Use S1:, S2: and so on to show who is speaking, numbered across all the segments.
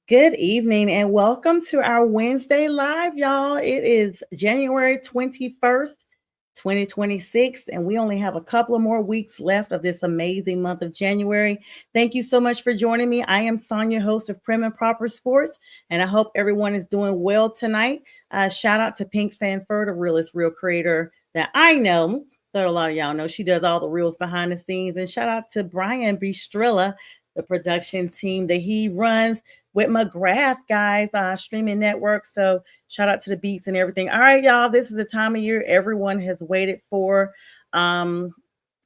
S1: Good evening and welcome to our Wednesday live, y'all. It is January 21st, 2026, and we only have a couple of more weeks left of this amazing month of January. Thank you so much for joining me. I am Sonia, host of Prim and Proper Sports, and I hope everyone is doing well tonight. Shout out to Pink Fanfur, the realest real creator that I know. That a lot of y'all know. She does all the reels behind the scenes. And shout out to Brian Bistrilla, the production team that he runs with McGrath, guys, streaming network. So shout out to the beats and everything. All right, y'all, this is the time of year everyone has waited for, um,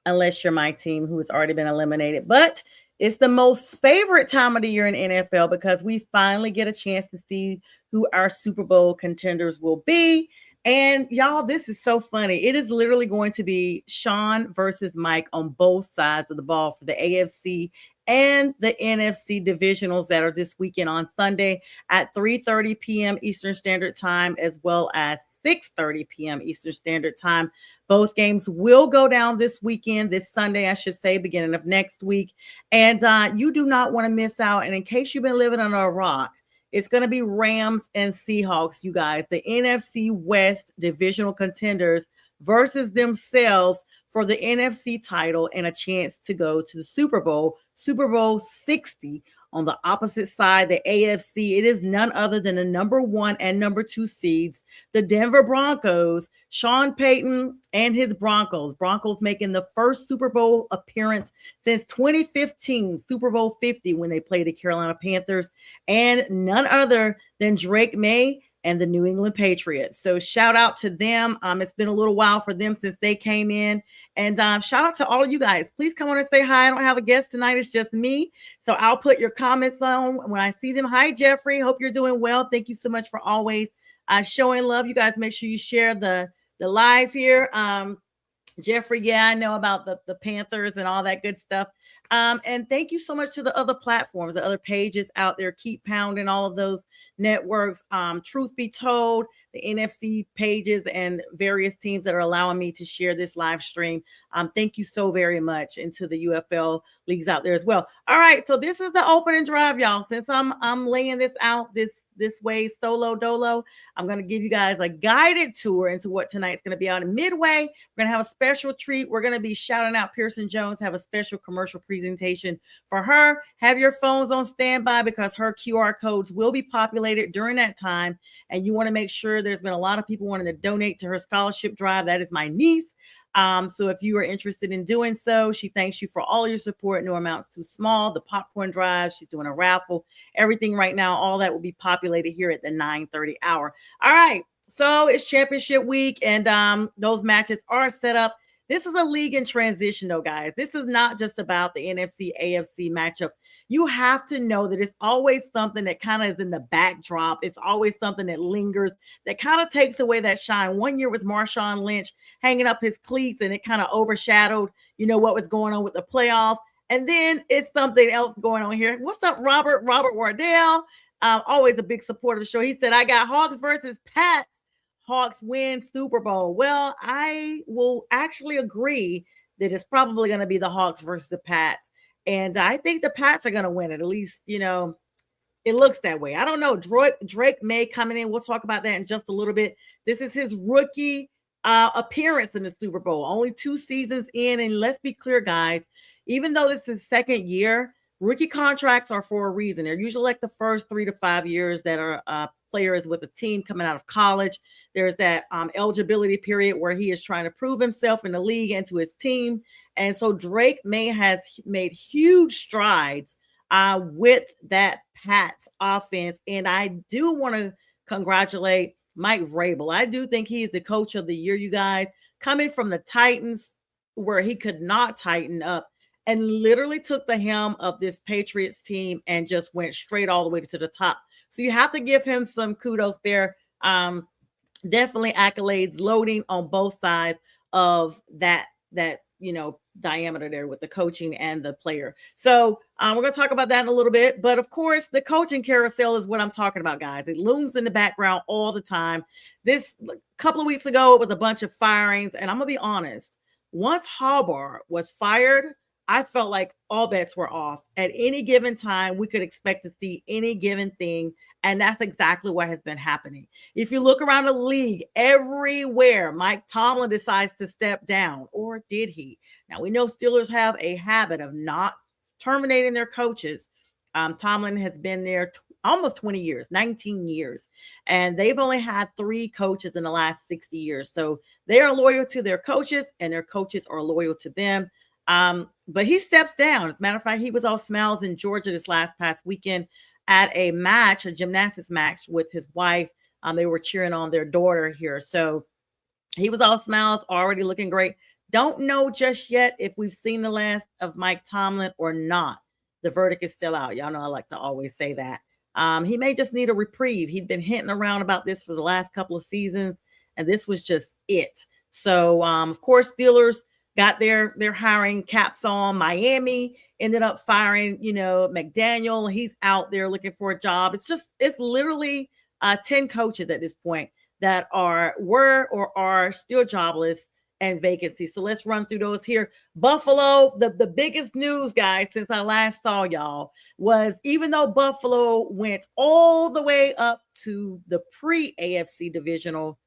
S1: unless you're my team who has already been eliminated. But it's the most favorite time of the year in NFL because we finally get a chance to see who our Super Bowl contenders will be. And y'all, this is so funny. It is literally going to be Sean versus Mike on both sides of the ball for the AFC and the NFC divisionals that are this weekend on Sunday at 3:30 p.m. Eastern Standard Time, as well as 6:30 p.m. Eastern Standard Time. Both games will go down this weekend, this Sunday, I should say, beginning of next week. And you do not want to miss out. And in case you've been living under a rock, it's going to be Rams and Seahawks, you guys, the NFC West divisional contenders versus themselves for the NFC title and a chance to go to the Super Bowl, Super Bowl 60 on the opposite side, the AFC. It is none other than the number 1 and number 2 seeds, the Denver Broncos, Sean Payton and his Broncos. Broncos making the first Super Bowl appearance since 2015, Super Bowl 50, when they played the Carolina Panthers, and none other than Drake May and the New England Patriots. So shout out to them. It's been a little while for them since they came in. And shout out to all of you guys. Please come on and say hi. I don't have a guest tonight. It's just me. So I'll put your comments on when I see them. Hi, Jeffrey. Hope you're doing well. Thank you so much for always showing love. You guys make sure you share the live here. Jeffrey, yeah, I know about the Panthers and all that good stuff. And thank you so much to the other platforms, the other pages out there. Keep pounding all of those networks. Truth be told, the NFC pages and various teams that are allowing me to share this live stream. Thank you so very much, and to the UFL leagues out there as well. All right, so this is the opening drive, y'all. Since I'm laying this out this way solo dolo, I'm going to give you guys a guided tour into what tonight's going to be out in Midway. We're going to have a special treat. We're going to be shouting out Pearson Jones, have a special commercial presentation for her. Have your phones on standby because her QR codes will be populated during that time. And you want to make sure, there's been a lot of people wanting to donate to her scholarship drive. That is my niece. So if you are interested in doing so, she thanks you for all your support. No amount's too small. The popcorn drive, she's doing a raffle, everything right now, all that will be populated here at the 9:30 hour. All right. So it's championship week, and those matches are set up. This is a league in transition, though, guys. This is not just about the NFC, AFC matchups. You have to know that it's always something that kind of is in the backdrop. It's always something that lingers, that kind of takes away that shine. One year was Marshawn Lynch hanging up his cleats, and it kind of overshadowed, what was going on with the playoffs. And then it's something else going on here. What's up, Robert? Robert Wardell, always a big supporter of the show. He said, I got Hawks versus Pats. Hawks win Super Bowl. Well, I will actually agree that it's probably going to be the Hawks versus the Pats. And I think the Pats are going to win it. At least, it looks that way. I don't know. Drake May coming in. We'll talk about that in just a little bit. This is his rookie appearance in the Super Bowl. Only 2 seasons in. And let's be clear, guys, even though this is his second year, rookie contracts are for a reason. They're usually like the first 3 to 5 years that are players with a team coming out of college. There's that eligibility period where he is trying to prove himself in the league and to his team. And so Drake May has made huge strides with that Pats offense. And I do want to congratulate Mike Vrabel. I do think he's the coach of the year, you guys, coming from the Titans where he could not tighten up, and literally took the helm of this Patriots team and just went straight all the way to the top. So you have to give him some kudos there. Definitely accolades loading on both sides of that diameter there with the coaching and the player. So we're going to talk about that in a little bit. But of course, the coaching carousel is what I'm talking about, guys. It looms in the background all the time. This couple of weeks ago, it was a bunch of firings. And I'm going to be honest. Once Harbaugh was fired, I felt like all bets were off. At any given time, we could expect to see any given thing. And that's exactly what has been happening. If you look around the league, everywhere Mike Tomlin decides to step down, or did he? Now, we know Steelers have a habit of not terminating their coaches. Tomlin has been there almost 20 years, 19 years, and they've only had 3 coaches in the last 60 years. So they are loyal to their coaches, and their coaches are loyal to them. But he steps down. As a matter of fact, he was all smiles in Georgia this past weekend at a match, a gymnastics match with his wife. They were cheering on their daughter here. So he was all smiles, already looking great. Don't know just yet if we've seen the last of Mike Tomlin or not. The verdict is still out. Y'all know I like to always say that. He may just need a reprieve. He'd been hinting around about this for the last couple of seasons, and this was just it. So, of course, Steelers got their hiring caps on. Miami ended up firing, McDaniel. He's out there looking for a job. It's literally 10 coaches at this point that were or are still jobless and vacancies. So let's run through those here. Buffalo, the biggest news, guys, since I last saw y'all was, even though Buffalo went all the way up to the pre-AFC divisional,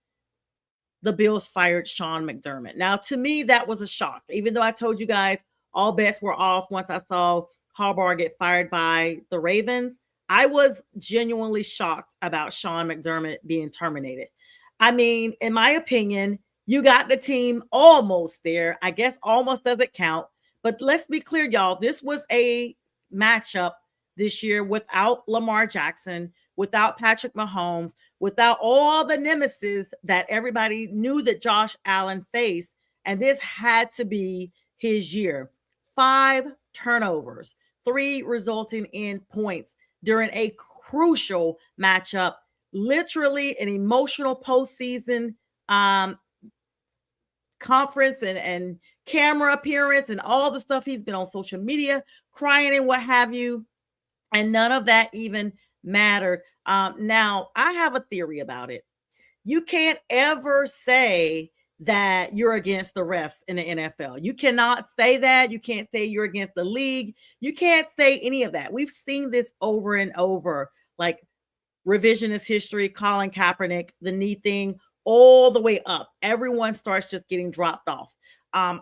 S1: the Bills fired Sean McDermott. Now, to me, that was a shock. Even though I told you guys all bets were off once I saw Harbaugh get fired by the Ravens, I was genuinely shocked about Sean McDermott being terminated. I mean, in my opinion, you got the team almost there. I guess almost doesn't count. But let's be clear, y'all. This was a matchup this year without Lamar Jackson, without Patrick Mahomes, without all the nemesis that everybody knew that Josh Allen faced. And this had to be his year. 5 turnovers, 3 resulting in points during a crucial matchup, literally an emotional postseason conference and camera appearance and all the stuff he's been on social media crying and what have you. And none of that even mattered. Now, I have a theory about it. You can't ever say that you're against the refs in the NFL. You cannot say that. You can't say you're against the league. You can't say any of that. We've seen this over and over, like revisionist history, Colin Kaepernick, the knee thing, all the way up. Everyone starts just getting dropped off.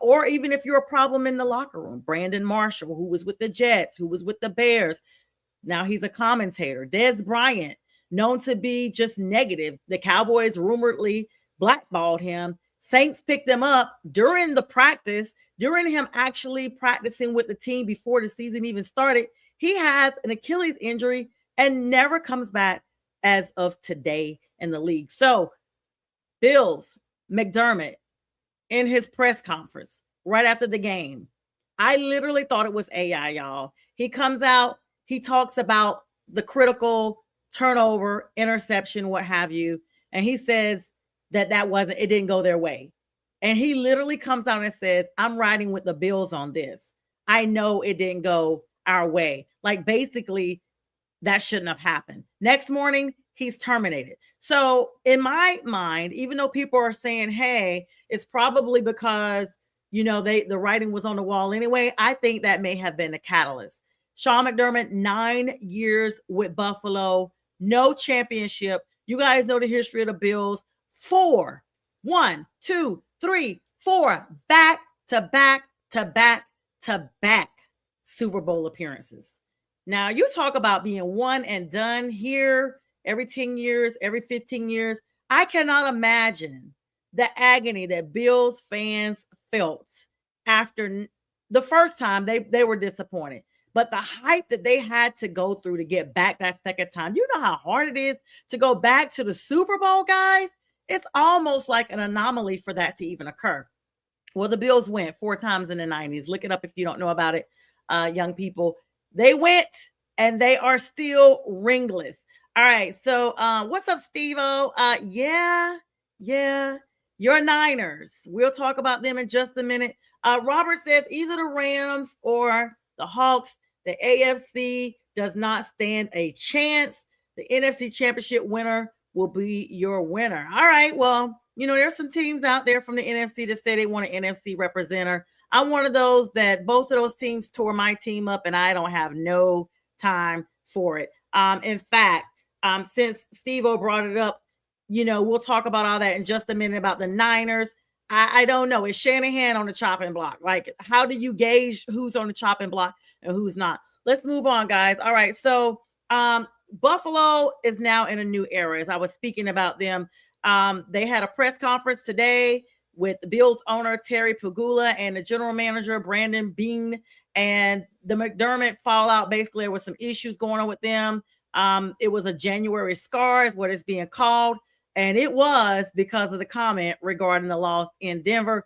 S1: Or even if you're a problem in the locker room, Brandon Marshall, who was with the Jets, who was with the Bears, now he's a commentator. Dez Bryant, known to be just negative. The Cowboys rumoredly blackballed him. Saints picked him up during the practice, during him actually practicing with the team before the season even started. He has an Achilles injury and never comes back as of today in the league. So, Bills, McDermott, in his press conference right after the game, I literally thought it was AI, y'all. He comes out, he talks about the critical turnover, interception, what have you, and he says that it didn't go their way. And he literally comes out and says, I'm riding with the Bills on this. I know it didn't go our way. Like, basically, that shouldn't have happened. Next morning, he's terminated. So in my mind, even though people are saying, hey, it's probably because, the writing was on the wall anyway, I think that may have been a catalyst. Sean McDermott, 9 years with Buffalo, no championship. You guys know the history of the Bills. 4, 1, 2, 3, 4, back to back to back to back Super Bowl appearances. Now, you talk about being one and done here every 10 years, every 15 years. I cannot imagine the agony that Bills fans felt after the first time they were disappointed. But the hype that they had to go through to get back that second time, you know how hard it is to go back to the Super Bowl, guys? It's almost like an anomaly for that to even occur. Well, the Bills went 4 times in the 90s. Look it up if you don't know about it, young people. They went, and they are still ringless. All right, so what's up, Steve-O? Yeah, your Niners. We'll talk about them in just a minute. Robert says either the Rams or the Hawks. The AFC does not stand a chance. The NFC Championship winner will be your winner. All right, well, there's some teams out there from the NFC that say they want an NFC representative. I'm one of those that both of those teams tore my team up, and I don't have no time for it. In fact, since Steve-O brought it up, we'll talk about all that in just a minute about the Niners. I don't know. Is Shanahan on the chopping block? Like, how do you gauge who's on the chopping block and who's not? Let's move on, guys. All right. So Buffalo is now in a new era. As I was speaking about them, they had a press conference today with the Bills owner Terry Pagula and the general manager Brandon Beane, and the McDermott fallout. Basically, there was some issues going on with them. It was a January scar, is what it's being called. And it was because of the comment regarding the loss in Denver.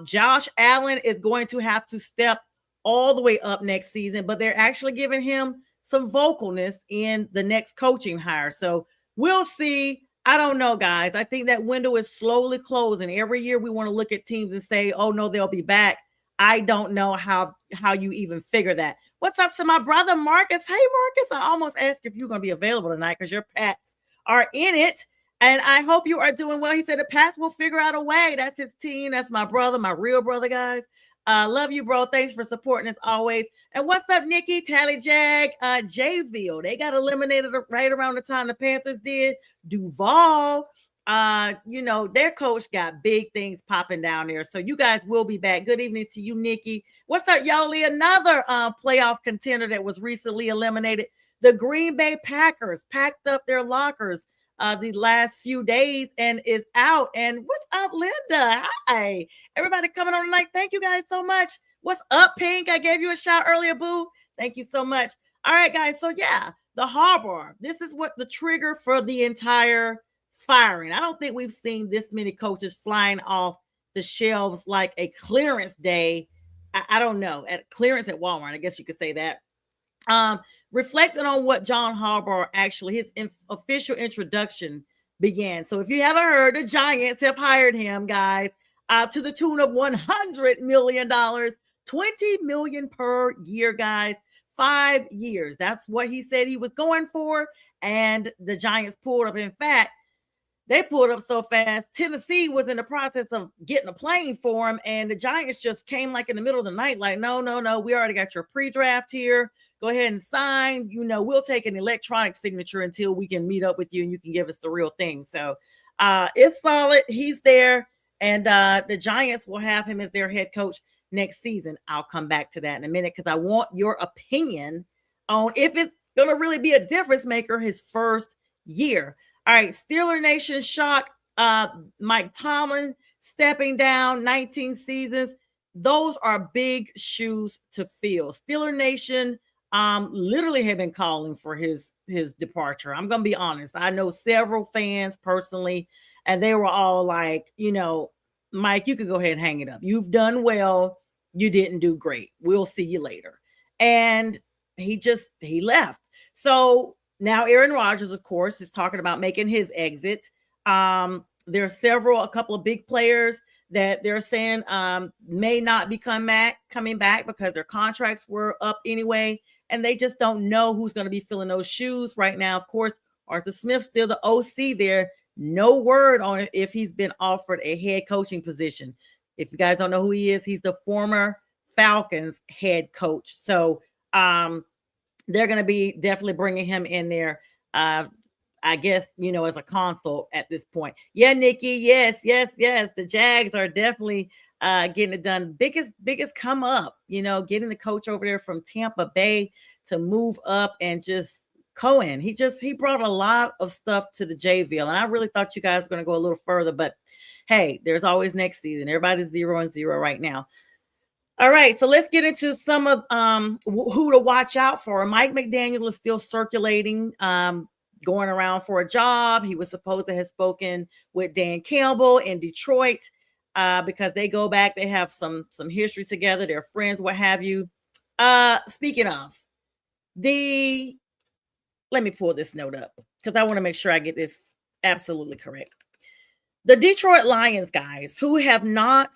S1: Josh Allen is going to have to step all the way up next season, but they're actually giving him some vocalness in the next coaching hire. So we'll see. I don't know, guys. I think that window is slowly closing. Every year we want to look at teams and say, oh, no, they'll be back. I don't know how you even figure that. What's up to my brother, Marcus? Hey, Marcus, I almost asked if you're going to be available tonight because your Pats are in it. And I hope you are doing well. He said the Pats will figure out a way. That's his team. That's my brother, my real brother, guys. Love you, bro. Thanks for supporting us always. And what's up, Nikki, Tally Jag, Jayville? They got eliminated right around the time the Panthers did. Duval, their coach got big things popping down there. So you guys will be back. Good evening to you, Nikki. What's up, Yoli? Another playoff contender that was recently eliminated. The Green Bay Packers packed up their lockers the last few days and is out. And what's up, Linda? Hi, everybody coming on tonight. Thank you guys so much. What's up, Pink? I gave you a shout earlier, boo. Thank you so much. All right, guys. So yeah, the Harbor. This is what the trigger for the entire firing. I don't think we've seen this many coaches flying off the shelves like a clearance day. I don't know, at clearance at Walmart. I guess you could say that. Reflecting on what John Harbaugh actually, his official introduction began. So if you haven't heard, the Giants have hired him, guys, to the tune of $100 million, $20 million per year, guys, 5 years. That's what he said he was going for. And the Giants pulled up. In fact, they pulled up so fast. Tennessee was in the process of getting a plane for him. And the Giants just came like in the middle of the night, like, no, we already got your pre-draft here. Go ahead and sign. We'll take an electronic signature until we can meet up with you and you can give us the real thing. So it's solid. He's there. And the Giants will have him as their head coach next season. I'll come back to that in a minute because I want your opinion on if it's going to really be a difference maker his first year. All right, Steeler Nation shock. Mike Tomlin stepping down, 19 seasons. Those are big shoes to fill. Steeler Nation literally have been calling for his departure. I'm going to be honest. I know several fans personally, and they were all like, Mike, you can go ahead and hang it up. You've done well. You didn't do great. We'll see you later. And he left. So now Aaron Rodgers, of course, is talking about making his exit. There's a couple of big players that they're saying may not be coming back because their contracts were up anyway. And they just don't know who's going to be filling those shoes right now. Of course, Arthur Smith's still the OC there. No word on if he's been offered a head coaching position. If you guys don't know who he is, he's the former Falcons head coach. So they're going to be definitely bringing him in there. I guess, as a consult at this point. Yeah, Nikki. Yes. The Jags are definitely getting it done. Biggest come up, getting the coach over there from Tampa Bay to move up, and just Cohen. He brought a lot of stuff to the JVL. And I really thought you guys were going to go a little further, but hey, there's always next season. Everybody's 0-0 right now. All right, so let's get into some of who to watch out for. Mike McDaniel is still circulating, going around for a job. He was supposed to have spoken with Dan Campbell in Detroit because they go back. They have some history together. They're friends, what have you. Speaking of, let me pull this note up because I want to make sure I get this absolutely correct. The Detroit Lions, guys, who have not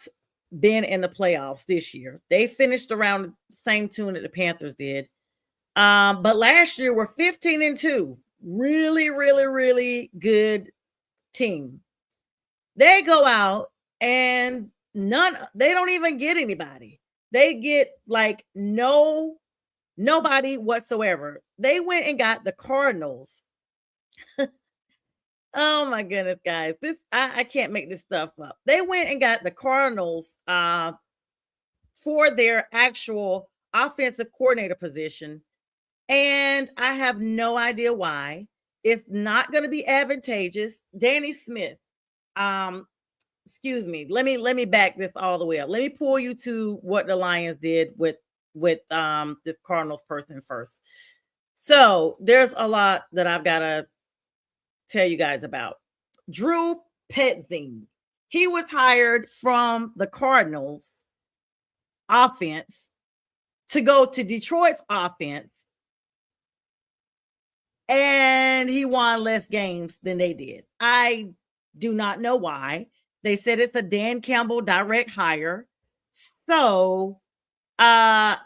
S1: been in the playoffs this year. They finished around the same tune that the Panthers did. But last year were 15-2. Really, really, really good team. They go out and they don't even get anybody. They get like nobody whatsoever. They went and got the Cardinals. Oh my goodness, guys. I can't make this stuff up. They went and got the Cardinals for their actual offensive coordinator position. And I have no idea why. It's not going to be advantageous. Danny Smith. Um, excuse me. Let me back this all the way up. Let me pull you to what the Lions did with this Cardinals person first. So there's a lot that I've got to tell you guys about. Drew Petzing. He was hired from the Cardinals offense to go to Detroit's offense, and he won less games than they did. I do not know why. They said it's a Dan Campbell direct hire. So I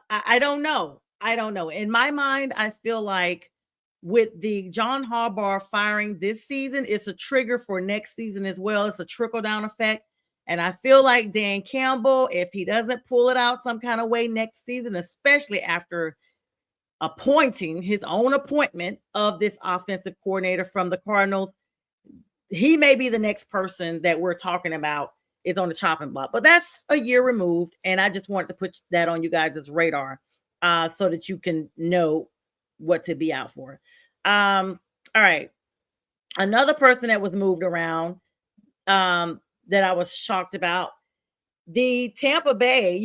S1: don't know. I don't know. In my mind, I feel like with the John Harbaugh firing this season, it's a trigger for next season as well. It's a trickle down effect. And I feel like Dan Campbell, if he doesn't pull it out some kind of way next season, especially after appointing his own appointment of this offensive coordinator from the Cardinals, he may be the next person that we're talking about is on the chopping block. But that's a year removed, and I just wanted to put that on you guys' radar so that you can know what to be out for. All right. Another person that was moved around that I was shocked about, the Tampa Bay,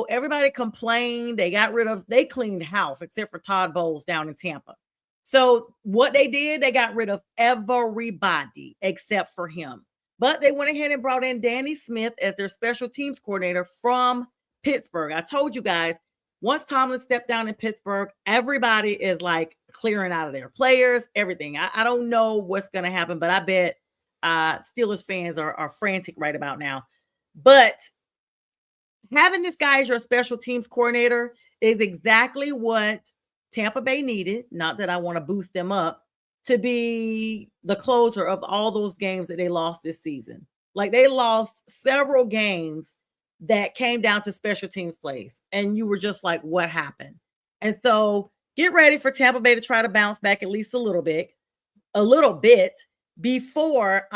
S1: everybody complained. They cleaned house except for Todd Bowles down in Tampa. So what they did, they got rid of everybody except for him. But they went ahead and brought in Danny Smith as their special teams coordinator from Pittsburgh. I told you guys, once Tomlin stepped down in Pittsburgh, everybody is like clearing out of their players, everything. I don't know what's going to happen, but I bet Steelers fans are frantic right about now. But having this guy as your special teams coordinator is exactly what Tampa Bay needed. Not that I want to boost them up, to be the closer of all those games that they lost this season. Like, they lost several games that came down to special teams plays, and you were just like, what happened? And so get ready for Tampa Bay to try to bounce back at least a little bit before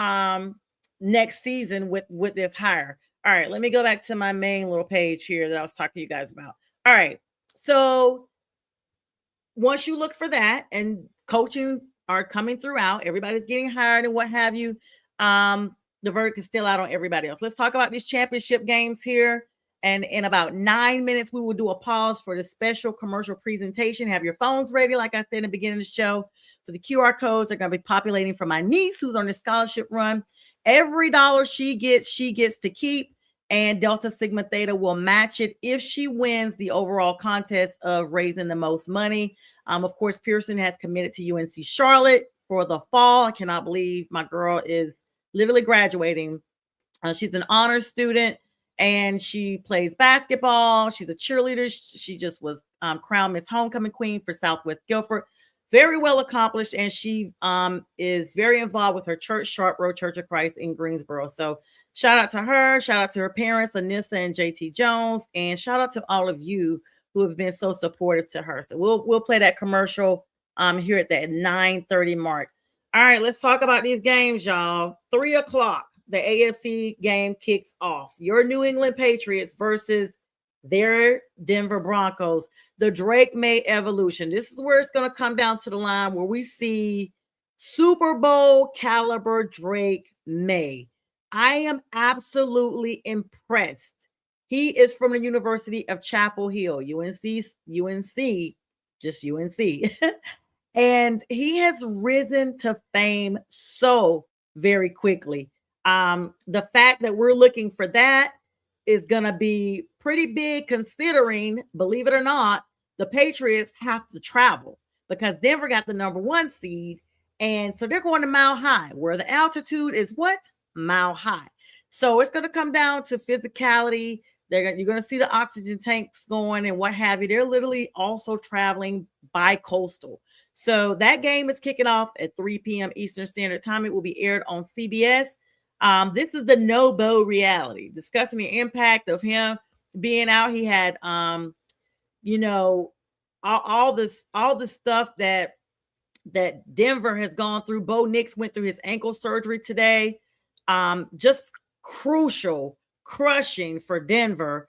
S1: next season with this hire. All right, let me go back to my main little page here that I was talking to you guys about. All right, so once you look for that, and coaching are coming throughout, everybody's getting hired and what have you, the verdict is still out on everybody else. Let's talk about these championship games here. And in about 9 minutes, we will do a pause for the special commercial presentation. Have your phones ready, like I said in the beginning of the show. For the QR codes, they're going to be populating for my niece who's on the scholarship run. Every dollar she gets to keep, and Delta Sigma Theta will match it if she wins the overall contest of raising the most money. Of course, Pearson has committed to UNC Charlotte for the fall. I cannot believe my girl is literally graduating. She's an honors student, and she plays basketball. She's a cheerleader. She just was crowned Miss Homecoming Queen for Southwest Guilford. Very well accomplished, and she is very involved with her church, Sharp Road Church of Christ in Greensboro. So shout out to her. Shout out to her parents, Anissa and JT Jones, and shout out to all of you who have been so supportive to her. So we'll play that commercial here at that 9:30 mark. All right, let's talk about these games, y'all. 3:00, the AFC game kicks off. Your New England Patriots versus their Denver Broncos. The Drake May evolution. This is where it's going to come down to the line where we see Super Bowl caliber Drake May. I am absolutely impressed. He is from the University of Chapel Hill, UNC, just UNC. And he has risen to fame so very quickly. The fact that we're looking for that is going to be pretty big, considering, believe it or not, the Patriots have to travel because Denver got the number 1 seed. And so they're going to Mile High, where the altitude is what? Mile High. So it's going to come down to physicality. You're going to see the oxygen tanks going and what have you. They're literally also traveling by coastal. So that game is kicking off at 3 p.m. Eastern Standard Time. It will be aired on CBS. This is the No Bo reality, discussing the impact of him being out. He had you know, all the stuff that Denver has gone through. Bo Nix went through his ankle surgery today. Just crucial, crushing for Denver.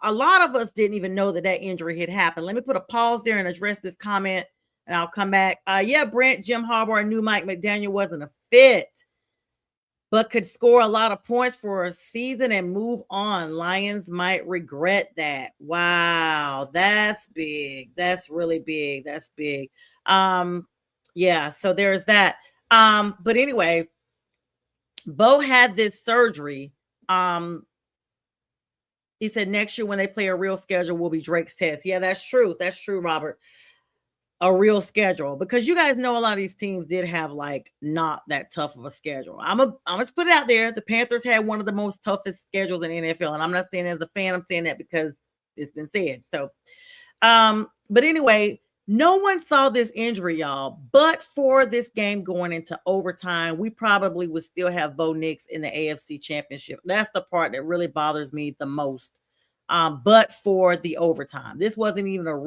S1: A lot of us didn't even know that injury had happened. Let me put a pause there and address this comment, and I'll come back. Yeah, Brent, Jim Harbaugh knew Mike McDaniel wasn't a fit, but could score a lot of points for a season and move on. Lions might regret that. Wow, that's big. That's really big. That's big. Yeah, so there's that. But anyway, Bo had this surgery. He said next year when they play a real schedule will be Drake's test. Yeah, that's true. That's true, Robert. A real schedule, because you guys know a lot of these teams did have like not that tough of a schedule. I'm gonna put it out there. The Panthers had one of the most toughest schedules in NFL, and I'm not saying as a fan. I'm saying that because it's been said. So, but anyway, no one saw this injury, y'all. But for this game going into overtime, we probably would still have Bo Nix in the AFC Championship. That's the part that really bothers me the most. But for the overtime, this wasn't even a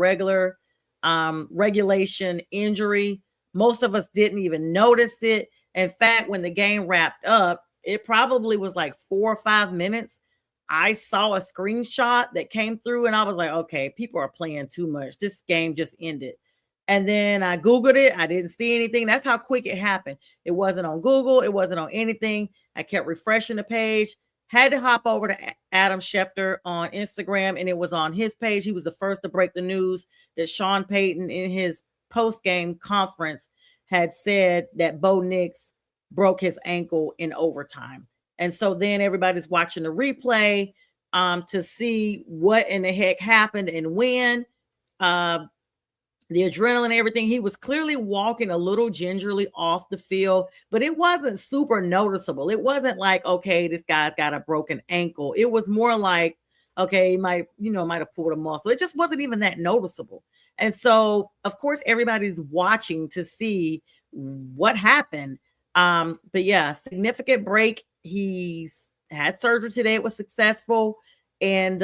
S1: regulation injury. Most of us didn't even notice it. In fact, when the game wrapped up, it probably was like 4 or 5 minutes. I saw a screenshot that came through and I was like, okay, people are playing too much. This game just ended. And then I Googled it. I didn't see anything. That's how quick it happened. It wasn't on Google. It wasn't on anything. I kept refreshing the page. Had to hop over to Adam Schefter on Instagram, and it was on his page. He was the first to break the news that Sean Payton in his post-game conference had said that Bo Nix broke his ankle in overtime. And so then everybody's watching the replay to see what in the heck happened and when. The adrenaline, everything. He was clearly walking a little gingerly off the field, but it wasn't super noticeable. It wasn't like, okay, this guy's got a broken ankle. It was more like, okay, he might have pulled a muscle. It just wasn't even that noticeable. And so, of course, everybody's watching to see what happened. But yeah, significant break. He's had surgery today. It was successful. And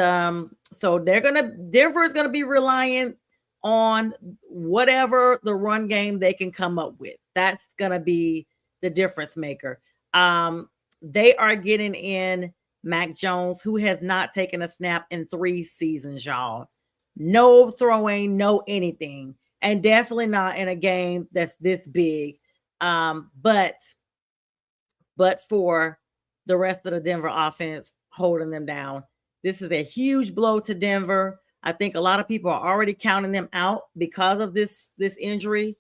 S1: so Denver is gonna be reliant on whatever the run game they can come up with. That's going to be the difference maker. They are getting in Mac Jones, who has not taken a snap in 3 seasons, y'all. No throwing, no anything, and definitely not in a game that's this big. But for the rest of the Denver offense holding them down, this is a huge blow to Denver. I think a lot of people are already counting them out because of this injury.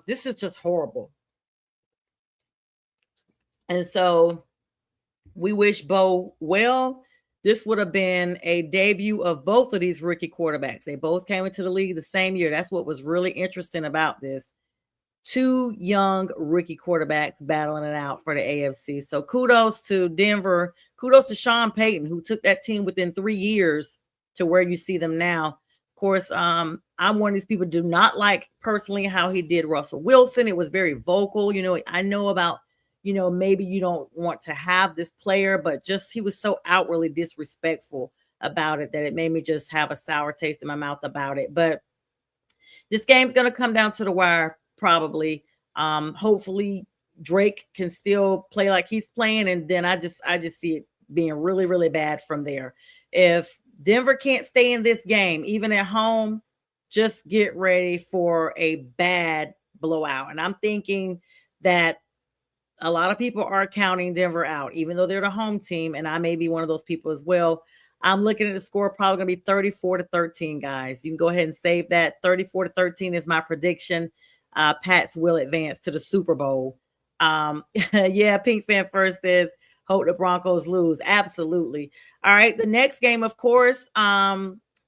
S1: This is just horrible. And so we wish Bo well. This would have been a debut of both of these rookie quarterbacks. They both came into the league the same year. That's what was really interesting about this. 2 young rookie quarterbacks battling it out for the AFC. So kudos to Denver. Kudos to Sean Payton, who took that team within 3 years to where you see them now. Of course, I'm one of these people do not like personally how he did Russell Wilson. It was very vocal. I know about, maybe you don't want to have this player, but just he was so outwardly disrespectful about it that it made me just have a sour taste in my mouth about it. But this game's going to come down to the wire probably. Hopefully Drake can still play like he's playing, and then I just see it being really, really bad from there. If Denver can't stay in this game, even at home, just get ready for a bad blowout. And I'm thinking that a lot of people are counting Denver out, even though they're the home team. And I may be one of those people as well. I'm looking at the score, probably going to be 34-13, guys. You can go ahead and save that. 34-13 is my prediction. Pats will advance to the Super Bowl. Yeah, Pink Fan First says, hope the Broncos lose. Absolutely. All right. The next game, of course,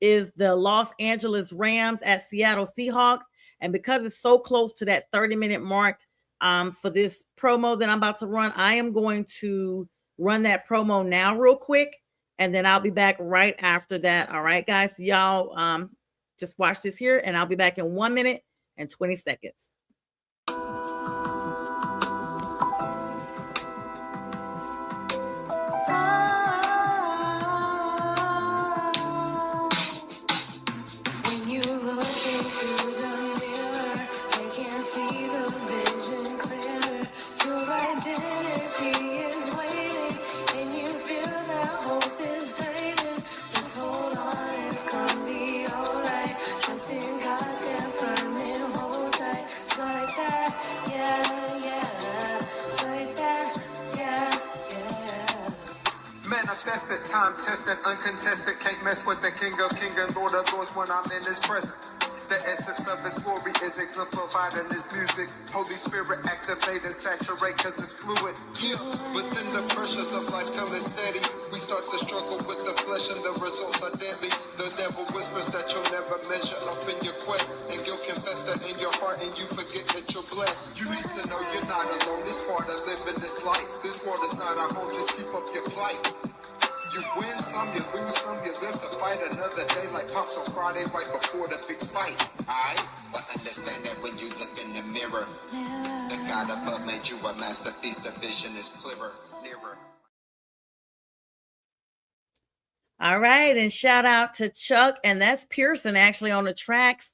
S1: is the Los Angeles Rams at Seattle Seahawks. And because it's so close to that 30-minute mark for this promo that I'm about to run, I am going to run that promo now real quick. And then I'll be back right after that. All right, guys. So y'all just watch this here. And I'll be back in 1 minute and 20 seconds.
S2: tested, time tested, uncontested. Can't mess with the King of Kings and Lord of Lords when I'm in his presence. The essence of his glory is exemplified in his music. Holy Spirit activate and saturate cause it's fluid. Yeah, within the pressures of life coming steady. We start to struggle with the flesh and the results are deadly. The devil whispers that you'll never measure up in your quest. And guilt can fester in your heart and you forget that you're blessed. You need to know you're not alone. It's part of living this life. This world is not our home, just keep up your plight. You win some, you lose some, you live to fight another day like Pops on Friday right before the big fight. Alright, but understand that when you look in the mirror, the God above made you a masterpiece, the vision is clearer, nearer.
S1: All right, and shout out to Chuck, and that's Pearson actually on the tracks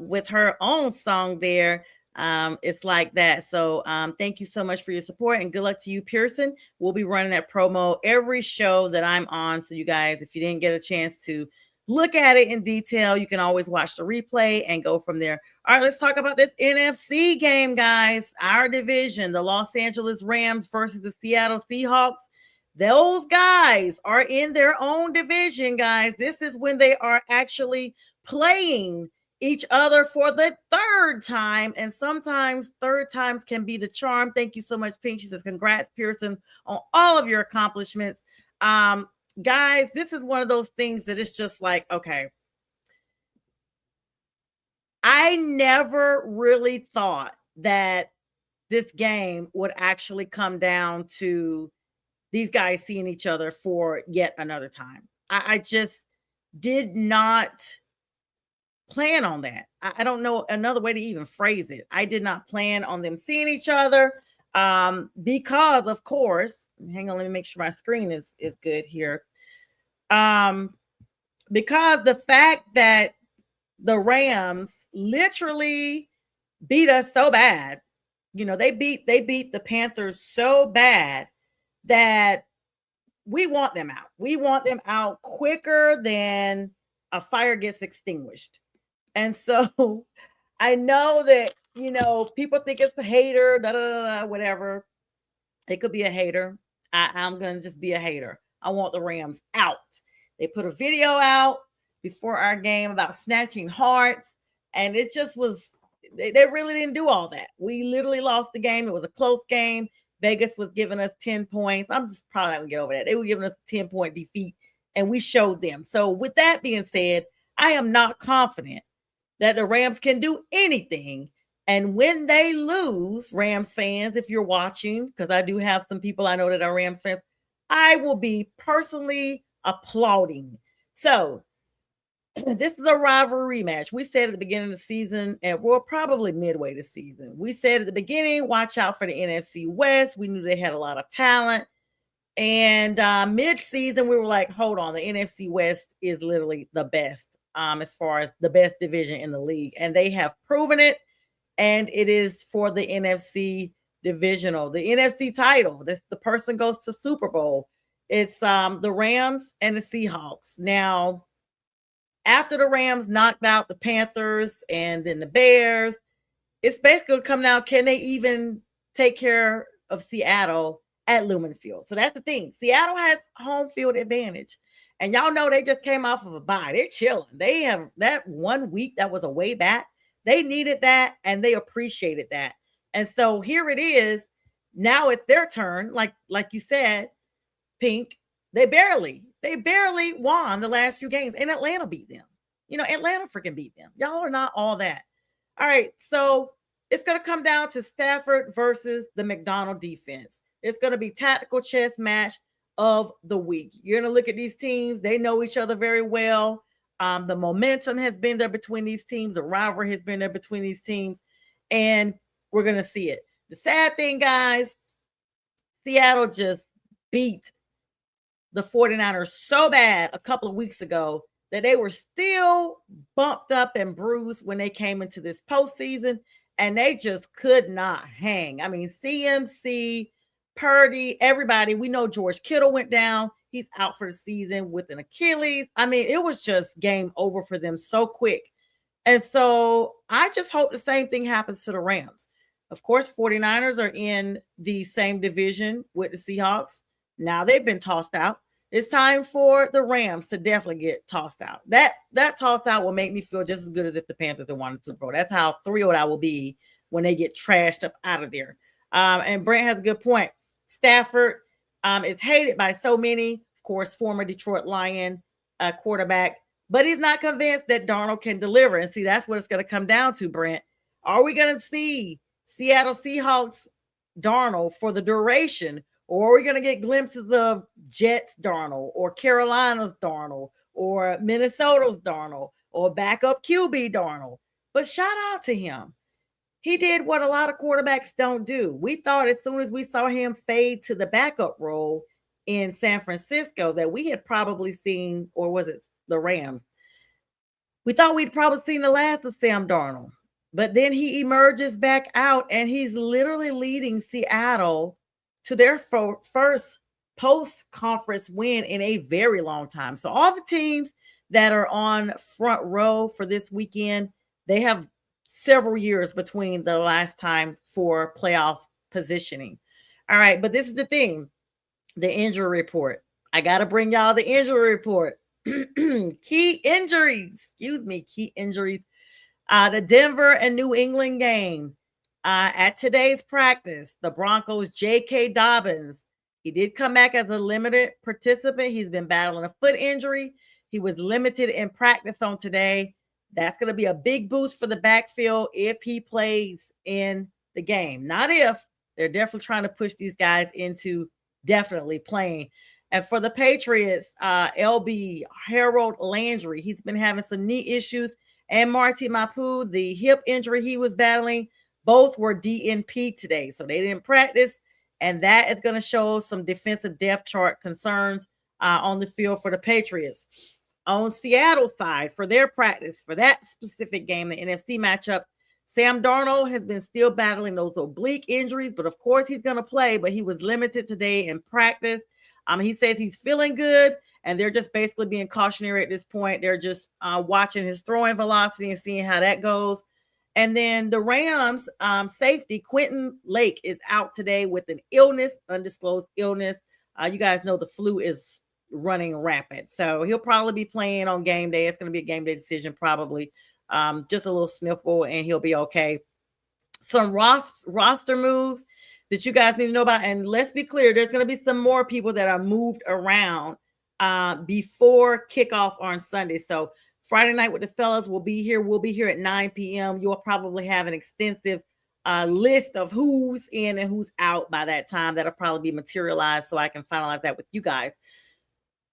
S1: with her own song there. It's like that. So thank you so much for your support and good luck to you, Pearson. We'll be running that promo every show that I'm on. So you guys, if you didn't get a chance to look at it in detail, you can always watch the replay and go from there. All right, let's talk about this NFC game, guys. Our division, the Los Angeles Rams versus the Seattle Seahawks. Those guys are in their own division, guys. This is when they are actually playing each other for the third time. And sometimes third times can be the charm. Thank you so much, Pink. She says, congrats, Pearson, on all of your accomplishments. Guys, this is one of those things that it's just like, okay. I never really thought that this game would actually come down to these guys seeing each other for yet another time. I just did not plan on that. I don't know another way to even phrase it. I did not plan on them seeing each other because, of course, hang on, let me make sure my screen is good here. Because the fact that the Rams literally beat us so bad, you know, they beat the Panthers so bad that we want them out. We want them out quicker than a fire gets extinguished. And so I know that, you know, people think it's a hater, whatever. It could be a hater. I'm going to just be a hater. I want the Rams out. They put a video out before our game about snatching hearts. And it just was, they really didn't do all that. We literally lost the game. It was a close game. Vegas was giving us 10 points. I'm just probably not going to get over that. They were giving us a 10-point defeat, and we showed them. So with that being said, I am not confident that the Rams can do anything. And when they lose, Rams fans, if you're watching, because I do have some people I know that are Rams fans, I will be personally applauding. So this is a rivalry rematch. We said at the beginning of the season, and we're probably midway this season. We said at the beginning, watch out for the NFC West. We knew they had a lot of talent. And mid-season, we were like, hold on, the NFC West is literally the best as far as the best division in the league. And they have proven it. And it is for the NFC divisional, the NFC title. The person goes to Super Bowl. It's the Rams and the Seahawks. Now, after the Rams knocked out the Panthers and then the Bears, it's basically coming out, can they even take care of Seattle at Lumen Field? So that's the thing. Seattle has home field advantage. And y'all know they just came off of a bye. They're chilling. They have that 1 week that was a way back. They needed that and they appreciated that. And so here it is. Now it's their turn. Like you said, Pink, they barely won the last few games, and Atlanta beat them. You know, Atlanta freaking beat them. Y'all are not all that. All right, so it's going to come down to Stafford versus the McDonald defense. It's going to be tactical chess match of the week. You're going to look at these teams. They know each other very well. The momentum has been there between these teams. The rivalry has been there between these teams, and we're going to see it. The sad thing, guys, Seattle just beat the 49ers so bad a couple of weeks ago that they were still bumped up and bruised when they came into this postseason, and they just could not hang. I mean, CMC, Purdy, everybody. We know George Kittle went down. He's out for the season with an Achilles. I mean, it was just game over for them so quick. And so I just hope the same thing happens to the Rams. Of course, 49ers are in the same division with the Seahawks. Now they've been tossed out. It's time for the Rams to definitely get tossed out. That tossed out will make me feel just as good as if the Panthers had won the Super Bowl. That's how thrilled I will be when they get trashed up out of there. And Brent has a good point. Stafford is hated by so many. Of course, former Detroit Lion quarterback, but he's not convinced that Darnold can deliver. And see, that's what it's going to come down to, Brent. Are we going to see Seattle Seahawks Darnold for the duration, or are we going to get glimpses of Jets Darnold, or Carolina's Darnold, or Minnesota's Darnold, or backup QB Darnold? But shout out to him. He did what a lot of quarterbacks don't do. We thought as soon as we saw him fade to the backup role in San Francisco that we had probably seen, or was it the Rams? We thought we'd probably seen the last of Sam Darnold. But then he emerges back out and he's literally leading Seattle to their first post-conference win in a very long time. So all the teams that are on front row for this weekend, they have several years between the last time for playoff positioning. All right, but this is the thing, the injury report. I got to bring y'all the injury report. Key injuries. The Denver and New England game. At today's practice, the Broncos' J.K. Dobbins, he did come back as a limited participant. He's been battling a foot injury. He was limited in practice on today. That's going to be a big boost for the backfield if he plays in the game. Not if. They're definitely trying to push these guys into definitely playing. And for the Patriots, LB Harold Landry, he's been having some knee issues. And Marty Mapu, the hip injury he was battling, both were DNP today. So they didn't practice. And that is going to show some defensive depth chart concerns on the field for the Patriots. On Seattle's side, for their practice, for that specific game, the NFC matchup, Sam Darnold has been still battling those oblique injuries, but of course he's going to play, but he was limited today in practice. He says he's feeling good, and they're just basically being cautionary at this point. They're just watching his throwing velocity and seeing how that goes. And then the Rams safety, Quentin Lake, is out today with an illness, undisclosed illness. You guys know the flu is running rampant. So he'll probably be playing on game day. It's going to be a game day decision probably. Just a little sniffle, and he'll be okay. Some roster moves that you guys need to know about. And let's be clear, there's going to be some more people that are moved around before kickoff on Sunday. So Friday night with the fellas will be here. We'll be here at 9 p.m. You'll probably have an extensive list of who's in and who's out by that time. That'll probably be materialized so I can finalize that with you guys.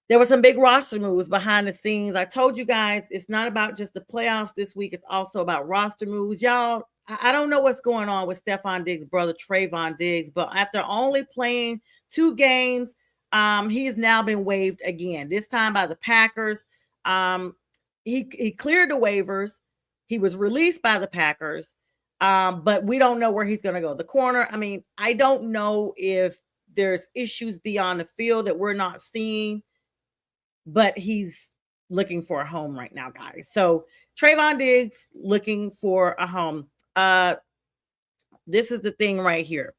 S1: There were some big roster moves behind the scenes. I told you guys it's not about just the playoffs this week. It's also about roster moves. Y'all, I don't know what's going on with Stephon Diggs' brother, Trayvon Diggs, but after only playing 2 games, he has now been waived again, this time by the Packers. He cleared the waivers. He was released by the Packers, but we don't know where he's going to go. The corner, I mean, I don't know if there's issues beyond the field that we're not seeing, but he's looking for a home right now, guys. So Trayvon Diggs looking for a home. This is the thing right here.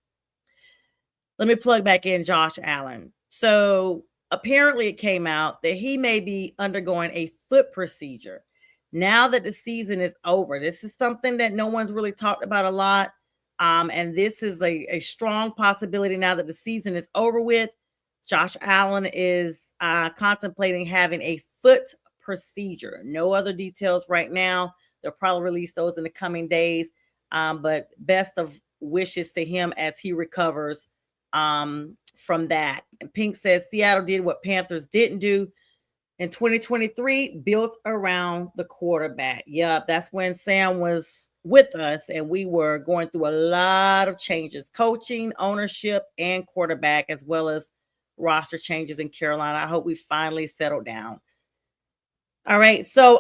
S1: Let me plug back in Josh Allen. So apparently it came out that he may be undergoing a foot procedure. Now that the season is over, this is something that no one's really talked about a lot. And this is a strong possibility now that the season is over with. Josh Allen is contemplating having a foot procedure. No other details right now. They'll probably release those in the coming days. But best of wishes to him as he recovers from that. And Pink says Seattle did what Panthers didn't do in 2023, built around the quarterback. Yep, that's when Sam was with us and we were going through a lot of changes, coaching, ownership, and quarterback, as well as roster changes in Carolina. I hope we finally settled down. All right, so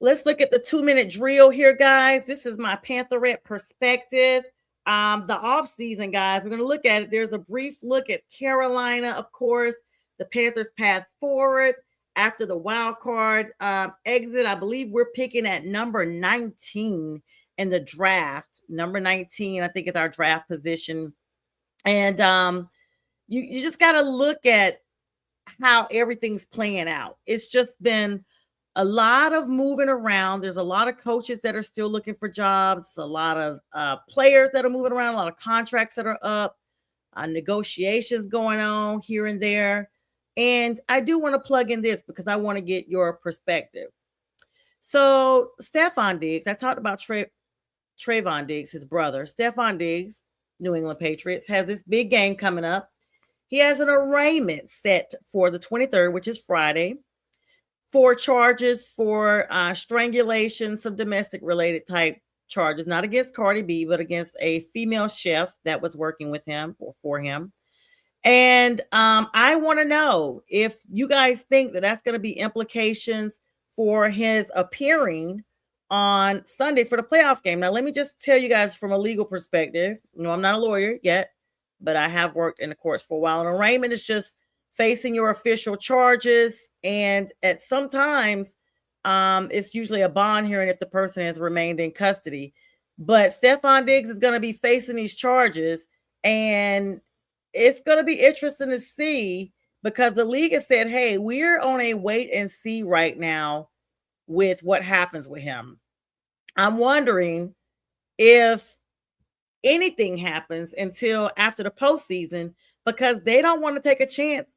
S1: let's look at the 2-minute drill here, guys. This is my Pantherette perspective. The offseason, guys, we're going to look at it. There's a brief look at Carolina, of course, the Panthers' path forward after the wild card exit. I believe we're picking at number 19 in the draft. Number 19, I think, is our draft position. And you just got to look at how everything's playing out. It's just been a lot of moving around. There's a lot of coaches that are still looking for jobs, a lot of players that are moving around, a lot of contracts that are up, negotiations going on here and there. And I do want to plug in this because I want to get your perspective. So, Stephon Diggs, I talked about Trayvon Diggs, his brother. Stephon Diggs, New England Patriots, has this big game coming up. He has an arraignment set for the 23rd, which is Friday, for charges for strangulation, some domestic related type charges, not against Cardi B, but against a female chef that was working with him or for him. And I want to know if you guys think that that's going to be implications for his appearing on Sunday for the playoff game. Now, let me just tell you guys from a legal perspective. No, I'm not a lawyer yet, but I have worked in the courts for a while. An arraignment is just facing your official charges, and at sometimes it's usually a bond hearing if the person has remained in custody. But Stephon Diggs is going to be facing these charges, and it's going to be interesting to see because the league has said, hey, we're on a wait and see right now with what happens with him. I'm wondering if anything happens until after the postseason because they don't want to take a chance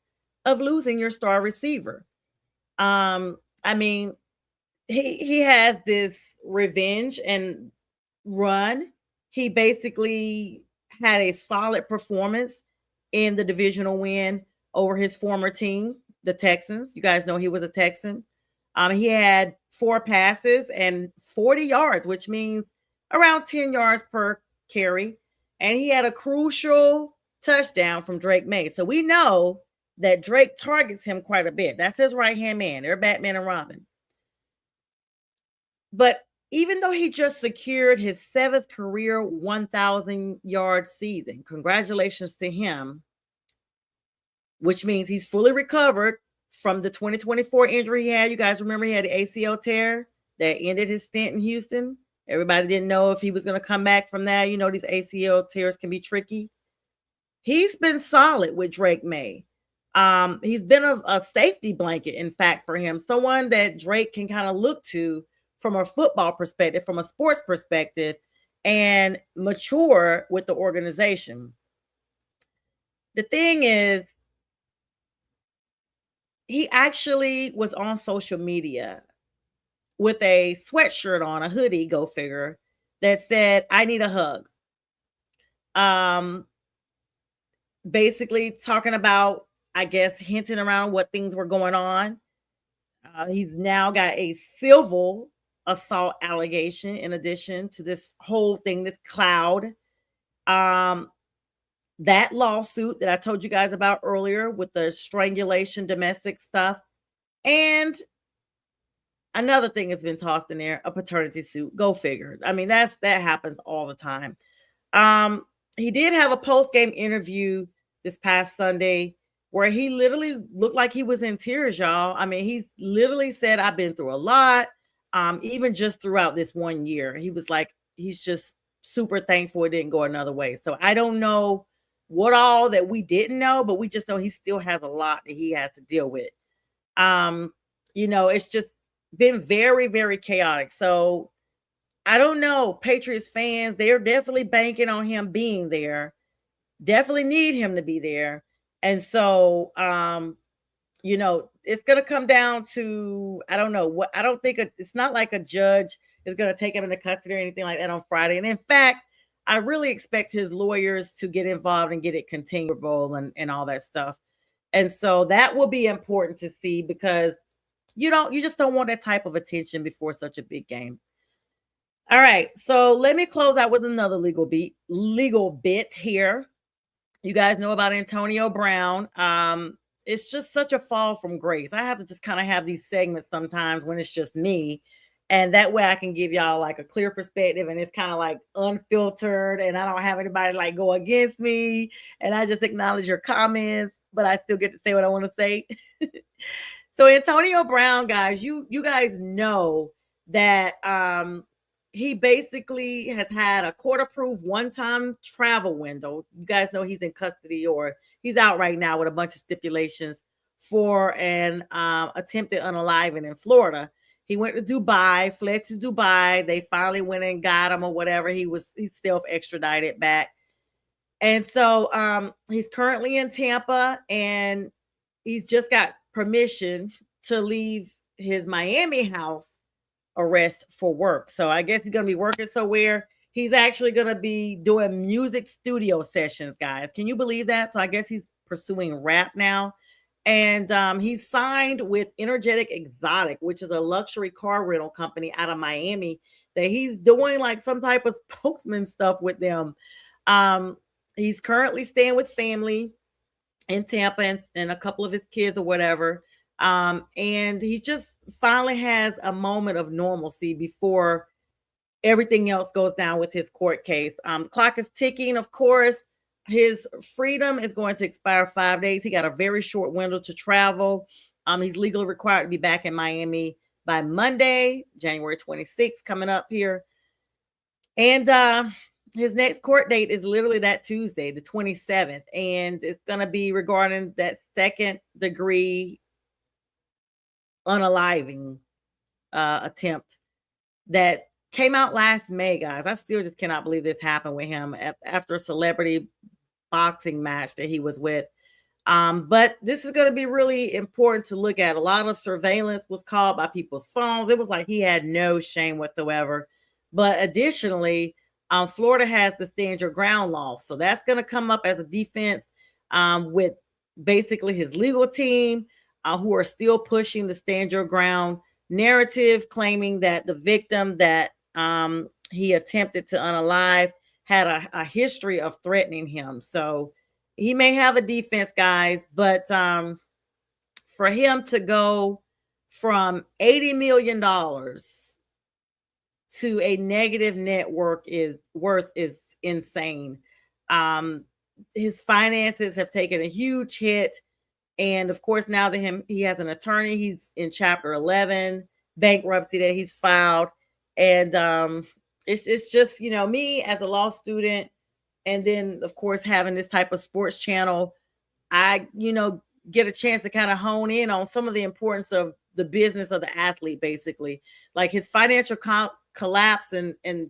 S1: of losing your star receiver. I mean, he has this revenge and run. He basically had a solid performance in the divisional win over his former team, the Texans. You guys know he was a Texan. He had 4 passes and 40 yards, which means around 10 yards per carry. And he had a crucial touchdown from Drake May. So we know that Drake targets him quite a bit. That's his right-hand man. They're Batman and Robin. But even though he just secured his 7th career 1,000-yard season, congratulations to him, which means he's fully recovered from the 2024 injury he had. You guys remember he had the ACL tear that ended his stint in Houston. Everybody didn't know if he was going to come back from that. You know, these ACL tears can be tricky. He's been solid with Drake May. He's been a safety blanket, in fact, for him. Someone that Drake can kind of look to from a football perspective, from a sports perspective, and mature with the organization. The thing is, he actually was on social media with a sweatshirt on, a hoodie, go figure, that said, I need a hug. Basically talking about, I guess, hinting around what things were going on. He's now got a civil assault allegation in addition to this whole thing, this cloud. That lawsuit that I told you guys about earlier with the strangulation, domestic stuff. And another thing has been tossed in there, a paternity suit. Go figure. I mean, that happens all the time. He did have a post-game interview this past Sunday where he literally looked like he was in tears, y'all. I mean, he's literally said, I've been through a lot. Even just throughout this 1 year, he was like, he's just super thankful it didn't go another way. So I don't know what all that we didn't know, but we just know he still has a lot that he has to deal with. You know, it's just been very, very chaotic. So I don't know. Patriots fans, they're definitely banking on him being there. Definitely need him to be there. And so, you know, it's going to come down to, I don't know what, I don't think it's not like a judge is going to take him into custody or anything like that on Friday. And in fact, I really expect his lawyers to get involved and get it continuable and all that stuff. And so that will be important to see because you just don't want that type of attention before such a big game. All right. So let me close out with another legal bit here. You guys know about Antonio Brown. It's just such a fall from grace. I have to just kind of have these segments sometimes when it's just me. And that way I can give y'all like a clear perspective and it's kind of like unfiltered and I don't have anybody like go against me and I just acknowledge your comments, but I still get to say what I want to say. So Antonio Brown, guys, you guys know that he basically has had a court-approved one-time travel window. You guys know he's in custody or he's out right now with a bunch of stipulations for an attempted unaliving in Florida. He went to Dubai, fled to Dubai. They finally went and got him or whatever. He's self extradited back. And so he's currently in Tampa, and he's just got permission to leave his Miami house arrest for work. So I guess he's going to be working somewhere. He's actually going to be doing music studio sessions, guys. Can you believe that? So I guess he's pursuing rap now. And he's signed with Energetic Exotic, which is a luxury car rental company out of Miami, that he's doing like some type of spokesman stuff with them. Um, he's currently staying with family in Tampa, and a couple of his kids or whatever. And he just finally has a moment of normalcy before everything else goes down with his court case. The clock is ticking, of course. His freedom is going to expire 5 days. He got a very short window to travel. He's legally required to be back in Miami by Monday, January 26th, coming up here. And his next court date is literally that Tuesday, the 27th. And it's going to be regarding that second degree unaliving attempt that came out last May, guys. I still just cannot believe this happened with him after a celebrity boxing match that he was with. But this is going to be really important to look at. A lot of surveillance was called by people's phones. It was like he had no shame whatsoever. But additionally, Florida has the stand your ground law. So that's going to come up as a defense with basically his legal team who are still pushing the stand your ground narrative, claiming that the victim that he attempted to unalive had a history of threatening him. So he may have a defense, guys, but for him to go from $80 million to a negative net worth is insane. His finances have taken a huge hit. And of course, now that he has an attorney, he's in Chapter 11 bankruptcy that he's filed. And it's just, me as a law student, and then of course having this type of sports channel, I get a chance to kind of hone in on some of the importance of the business of the athlete, basically, like his financial collapse. And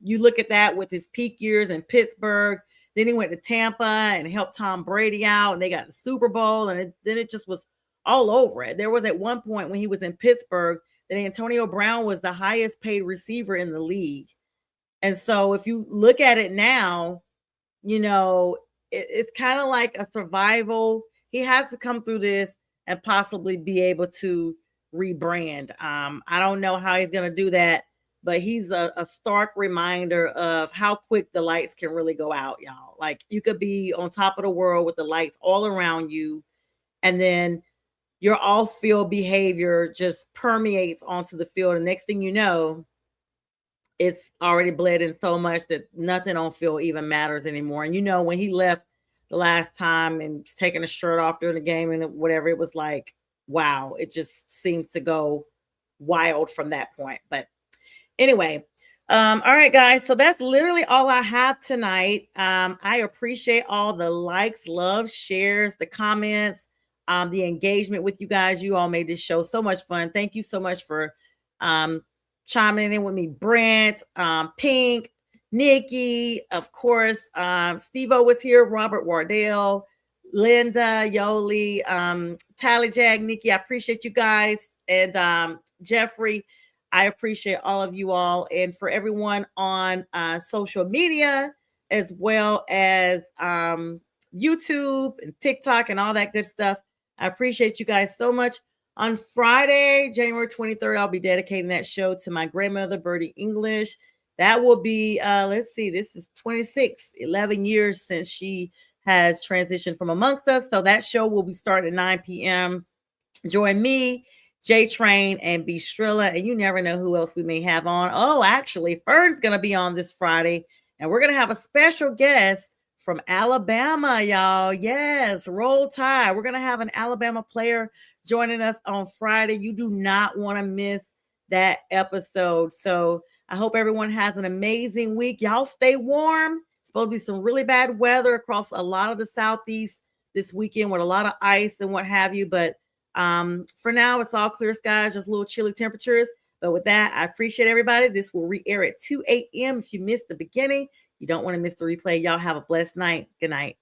S1: you look at that with his peak years in Pittsburgh. Then he went to Tampa and helped Tom Brady out, and they got the Super Bowl, and then it just was all over it. There was at one point when he was in Pittsburgh that Antonio Brown was the highest paid receiver in the league. And so if you look at it now, it's kind of like a survival. He has to come through this and possibly be able to rebrand. I don't know how he's going to do that, but he's a stark reminder of how quick the lights can really go out, y'all. Like, you could be on top of the world with the lights all around you, and then your off-field behavior just permeates onto the field. And next thing you know, it's already bled in so much that nothing on field even matters anymore. And when he left the last time and taking a shirt off during the game and whatever, it was like, wow, it just seems to go wild from that point. But anyway, all right, guys. So that's literally all I have tonight. I appreciate all the likes, love, shares, the comments, the engagement with you guys. You all made this show so much fun. Thank you so much for chiming in with me. Brent, Pink, Nikki, of course. Steve-O was here. Robert Wardell, Linda, Yoli, Tally Jag, Nikki. I appreciate you guys. And Jeffrey, I appreciate all of you all. And for everyone on social media, as well as YouTube and TikTok and all that good stuff, I appreciate you guys so much. On Friday, January 23rd, I'll be dedicating that show to my grandmother, Birdie English. That will be, let's see, this is 11 years since she has transitioned from amongst us. So that show will be starting at 9 p.m. Join me, J Train, and B Strilla, and you never know who else we may have on. Oh, actually, Fern's going to be on this Friday, and we're going to have a special guest from Alabama, y'all. Yes, roll tide. We're going to have an Alabama player joining us on Friday. You do not want to miss that episode. So I hope everyone has an amazing week. Y'all stay warm. It's supposed to be some really bad weather across a lot of the Southeast this weekend with a lot of ice and what have you. But for now, it's all clear skies, just a little chilly temperatures. But with that, I appreciate everybody. This will re-air at 2 a.m. If you missed the beginning, you don't want to miss the replay. Y'all have a blessed night. Good night.